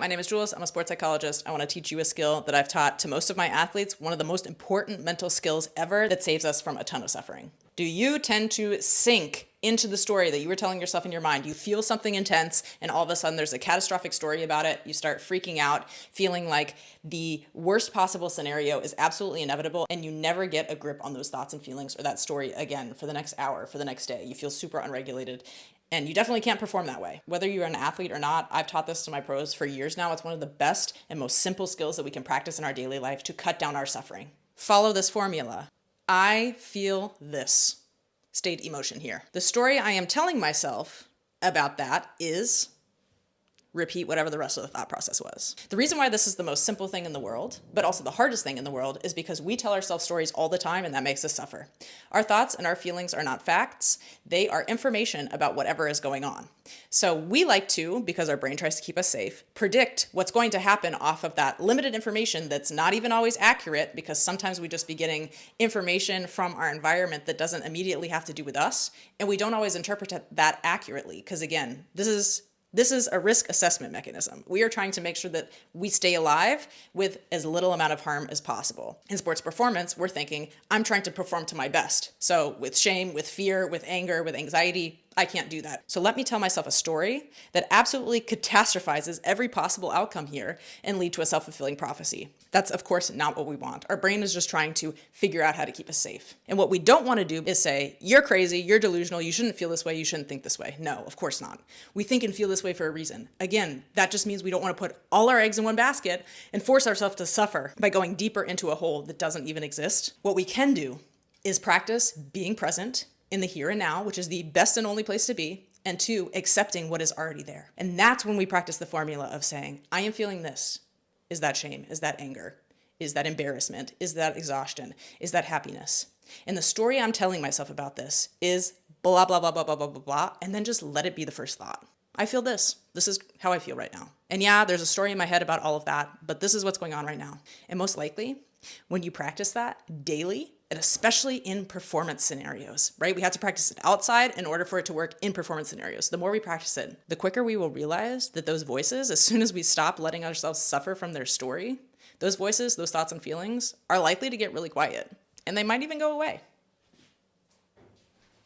My name is Jules. I'm a sports psychologist. I want to teach you a skill that I've taught to most of my athletes, one of the most important mental skills ever that saves us from a ton of suffering. Do you tend to sink into the story that you were telling yourself in your mind? You feel something intense and all of a sudden there's a catastrophic story about it. You start freaking out, feeling like the worst possible scenario is absolutely inevitable, and you never get a grip on those thoughts and feelings or that story again for the next hour, for the next day. You feel super unregulated. And you definitely can't perform that way. Whether you're an athlete or not, I've taught this to my pros for years now. It's one of the best and most simple skills that we can practice in our daily life to cut down our suffering. Follow this formula. I feel this. State emotion here. The story I am telling myself about that is repeat whatever the rest of the thought process was. The reason why this is the most simple thing in the world, but also the hardest thing in the world, is because we tell ourselves stories all the time and that makes us suffer. Our thoughts and our feelings are not facts. They are information about whatever is going on. So we like to, because our brain tries to keep us safe, predict what's going to happen off of that limited information that's not even always accurate, because sometimes we just be getting information from our environment that doesn't immediately have to do with us, and we don't always interpret that accurately, because again, this is a risk assessment mechanism. We are trying to make sure that we stay alive with as little amount of harm as possible. In sports performance, we're thinking, I'm trying to perform to my best. So with shame, with fear, with anger, with anxiety, I can't do that. So let me tell myself a story that absolutely catastrophizes every possible outcome here and lead to a self-fulfilling prophecy. That's, of course, not what we want. Our brain is just trying to figure out how to keep us safe. And what we don't want to do is say, you're crazy, you're delusional, you shouldn't feel this way, you shouldn't think this way. No, of course not. We think and feel this way for a reason. Again, that just means we don't want to put all our eggs in one basket and force ourselves to suffer by going deeper into a hole that doesn't even exist. What we can do is practice being present in the here and now, which is the best and only place to be, and two, accepting what is already there. And that's when we practice the formula of saying, I am feeling this. Is that shame? Is that anger? Is that embarrassment? Is that exhaustion? Is that happiness? And the story I'm telling myself about this is blah, blah, blah, blah, blah, blah, blah, blah, and then just let it be the first thought. I feel this. This is how I feel right now. And yeah, there's a story in my head about all of that, but this is what's going on right now. And most likely, when you practice that daily, and especially in performance scenarios, right? We have to practice it outside in order for it to work in performance scenarios. The more we practice it, the quicker we will realize that those voices, as soon as we stop letting ourselves suffer from their story, those voices, those thoughts and feelings are likely to get really quiet, and they might even go away.